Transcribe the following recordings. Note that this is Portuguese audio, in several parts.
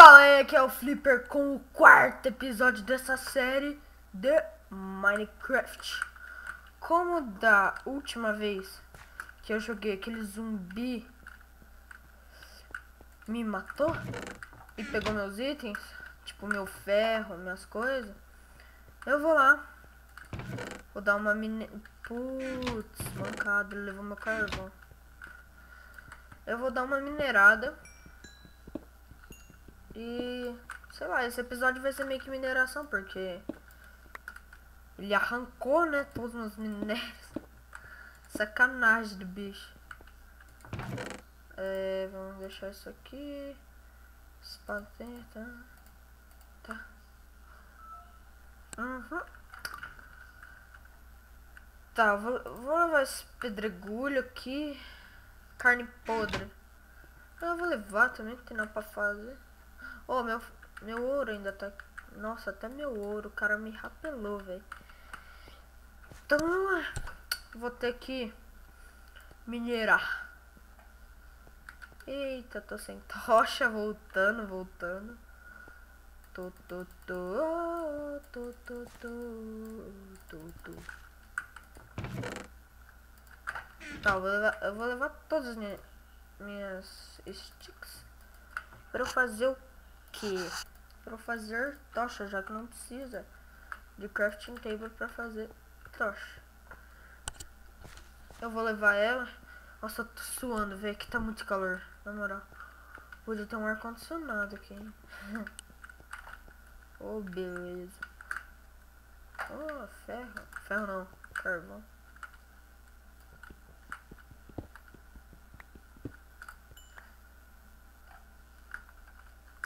Fala aí, aqui é o Flipper com o quarto episódio dessa série de Minecraft. Como da última vez que eu joguei aquele zumbi me matou e pegou meus itens, tipo meu ferro, minhas coisas, eu vou lá, vou dar uma Putz, mancada, ele levou meu carvão. Eu vou dar uma minerada e... sei lá, esse episódio vai ser meio que mineração, porque ele arrancou, né, todos os meus minérios. Sacanagem do bicho. Vamos deixar isso aqui. Espada tem, tá. Tá, vou levar esse pedregulho aqui. Carne podre. Eu vou levar também, não tem nada pra fazer. Oh, meu ouro ainda tá... Nossa, até meu ouro, o cara me rapelou, velho. Então, vou ter que minerar. Eita, tô sem tocha, voltando. Tá, eu vou levar todas as minhas sticks. Pra eu fazer o quê? Pra eu fazer tocha, já que não precisa de crafting table pra fazer tocha. Eu vou levar ela. Nossa, eu tô suando, velho, que tá muito calor, na moral. Podia ter um ar-condicionado aqui, hein? Oh, beleza. Oh, ferro. Ferro não, carvão.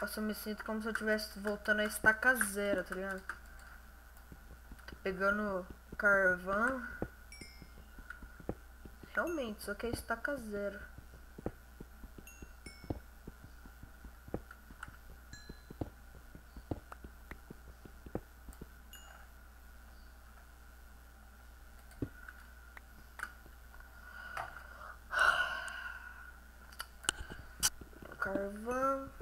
Nossa, eu me sinto como se eu estivesse voltando a estaca zero, tá ligado? Tô pegando carvão. Realmente, só que é estaca zero. Carvão.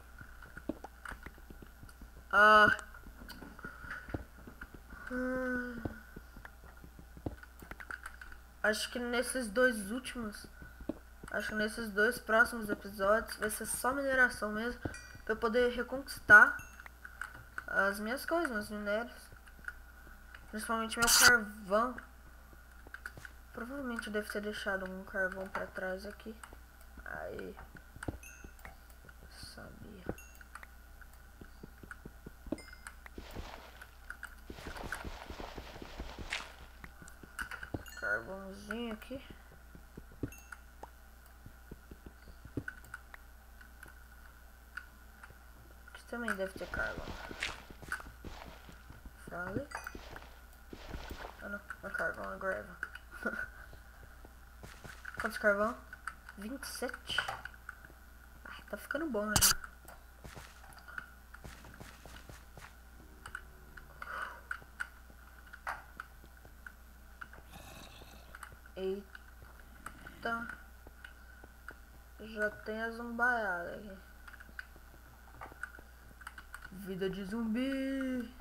Acho que nesses dois últimos... Acho que nesses dois próximos episódios vai ser só mineração mesmo. Pra eu poder reconquistar as minhas coisas, meus minérios. Principalmente meu carvão. Provavelmente eu devo ter deixado um carvão pra trás aqui. Aí. Sabia. Carvãozinho aqui. Aqui também deve ter carvão. Frale. Ah não, não é carvão, é gravel. Quantos carvão? 27. Ah, tá ficando bom, né? Eita. Já tem a zumbaiada aqui. Vida de zumbi.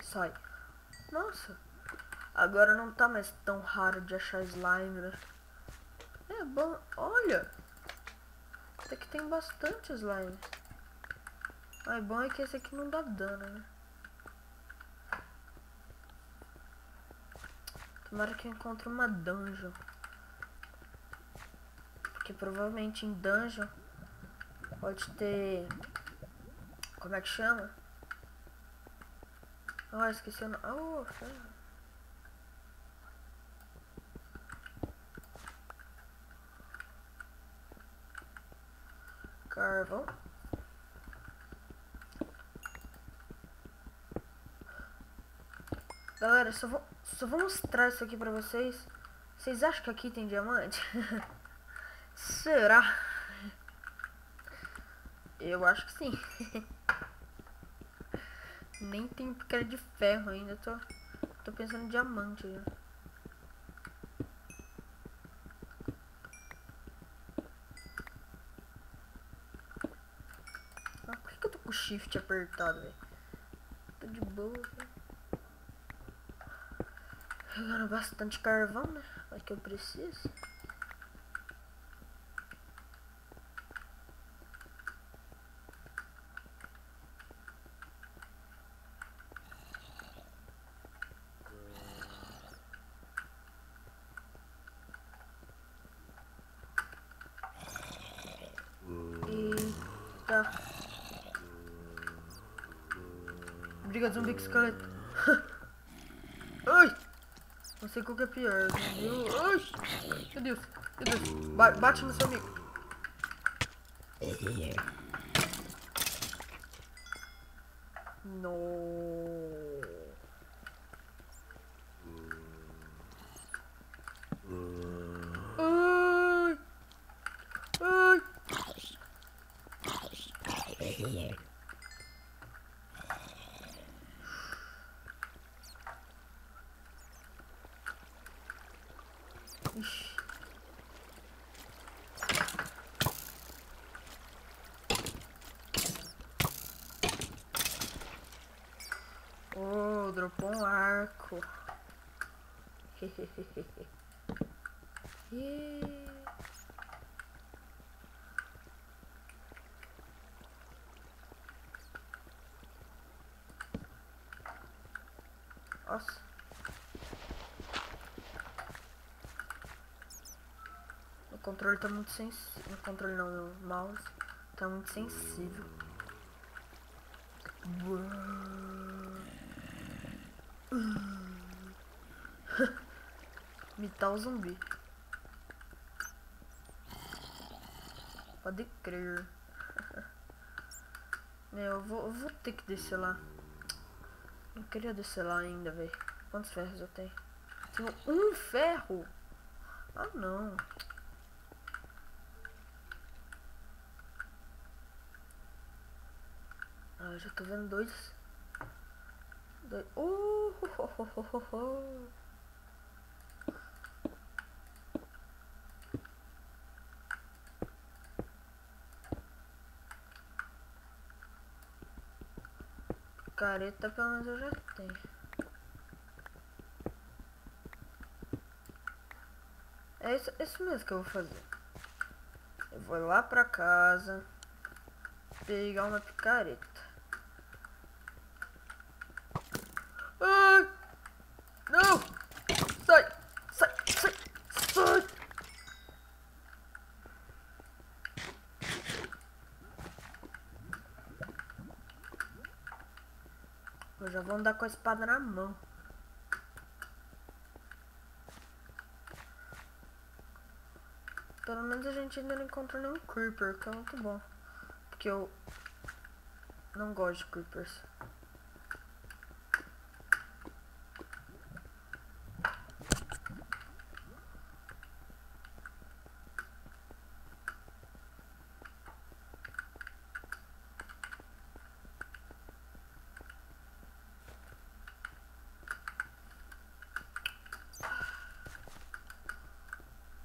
Sai. Nossa. Agora não tá mais tão raro de achar slime, né? É bom. Olha. Até que tem bastante slime. Mas bom é que esse aqui não dá dano, né? Tomara que eu encontre uma dungeon. Porque provavelmente em dungeon pode ter... Como é que chama? Ah, esqueci o nome. Oh, ferro. Carvão. Galera, só vou mostrar isso aqui pra vocês. Vocês acham que aqui tem diamante? Será? Eu acho que sim. Nem tem cara de ferro ainda, tô Tô pensando em diamante já. Ah, por que eu tô com o shift apertado, velho? Tô de boa, velho. Pegando bastante carvão, né? É que eu preciso. Eita. Briga de zumbi com esqueleto. Ai! Não sei qual que é pior, viu? Ai! Meu Deus, meu Deus. Bate no seu amigo. No. Ai! Ai! Ixi. Oh, dropou um arco. Nossa. O controle tá muito sensível. O controle não, o mouse tá muito sensível. Imitar o zumbi. Pode crer. Eu vou ter que descer lá. Não queria descer lá ainda, velho. Quantos ferros eu tenho? Tenho um ferro? Ah, não. Ah, eu já tô vendo dois. Ho, ho, ho, ho, ho, ho. Careta, pelo menos eu já tenho. É isso mesmo que eu vou fazer. Eu vou lá pra casa pegar uma picareta. Ai! Não! Sai! Sai! Sai! Sai! Eu já vou andar com a espada na mão. Pelo menos a gente ainda não encontrou nenhum creeper, que é muito bom. Porque eu não gosto de creepers.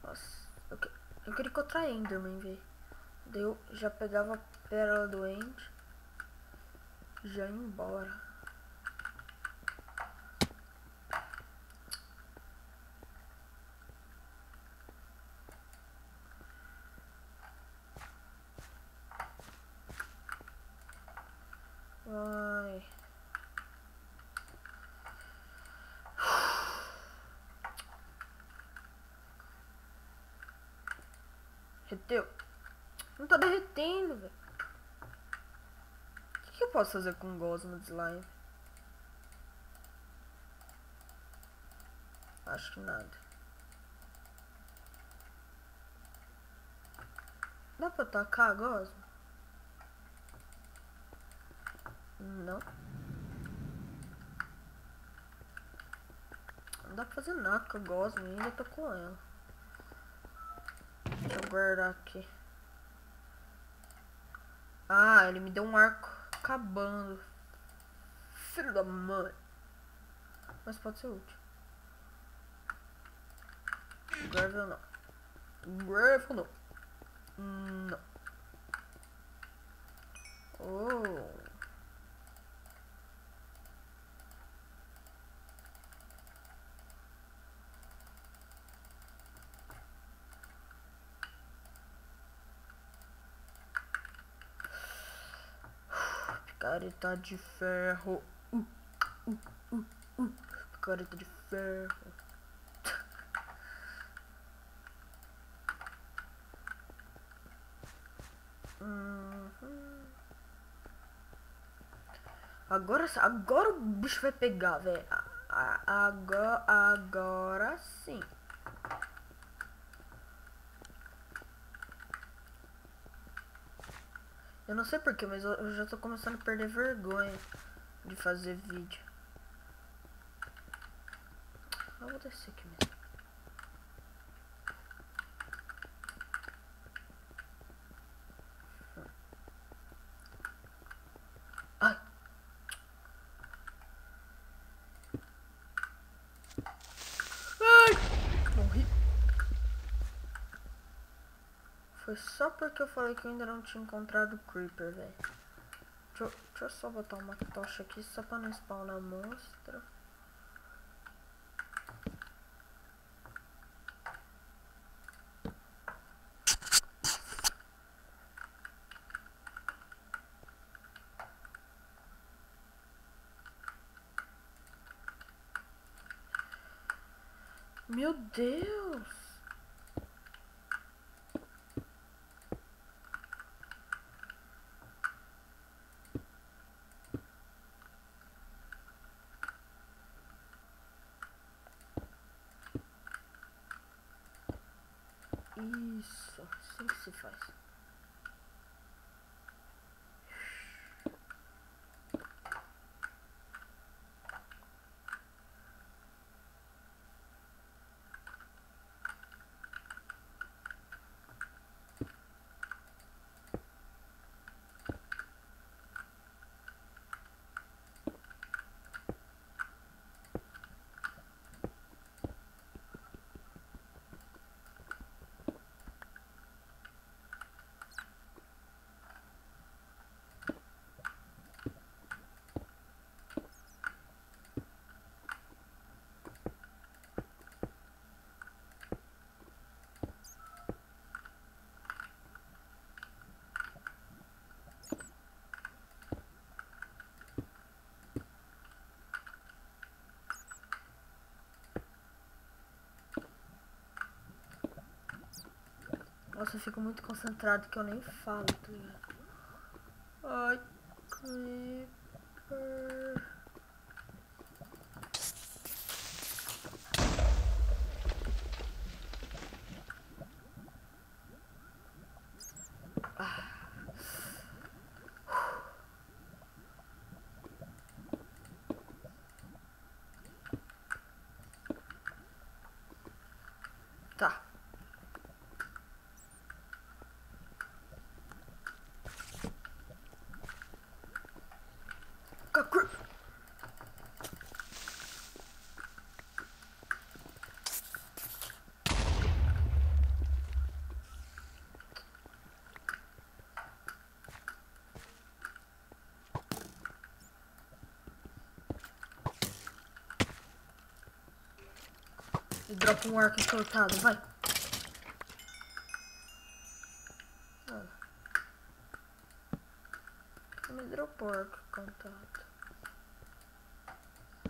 Nossa, eu queria encontrar Enderman, velho. Daí eu já pegava a pérola do End. Já ia embora. Ai. Derreteu? Não tá derretendo, velho. O que eu posso fazer com gosma de slime? Acho que nada. Dá pra atacar a gosma? Não. Não dá pra fazer nada com a gosma, ainda tô com ela. Deixa eu guardar aqui. Ah, ele me deu um arco acabando. Filho da mãe. mas pode ser útil. Gravel não. Gravel não. Não. Oh. Picareta de ferro. Picareta de ferro. Agora o bicho vai pegar, velho. Agora sim. Eu não sei porquê, mas eu já tô começando a perder vergonha de fazer vídeo. Eu vou descer aqui mesmo. Ai. Ai. Morri. Foi só porque eu falei que eu ainda não tinha encontrado o Creeper, velho. Deixa eu só botar uma tocha aqui só pra não spawnar monstro. Meu Deus! Isso, assim que se faz. Nossa, eu fico muito concentrado que eu nem falo, tá ligado? Ai, Creeper. Tá. E dropa um arco encortado, vai. Me dropou arco encortado.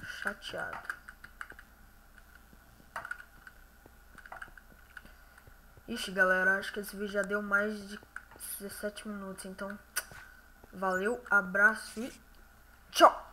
Chateado. Ixi, galera, acho que esse vídeo já deu mais de 17 minutos, então valeu, abraço e tchau!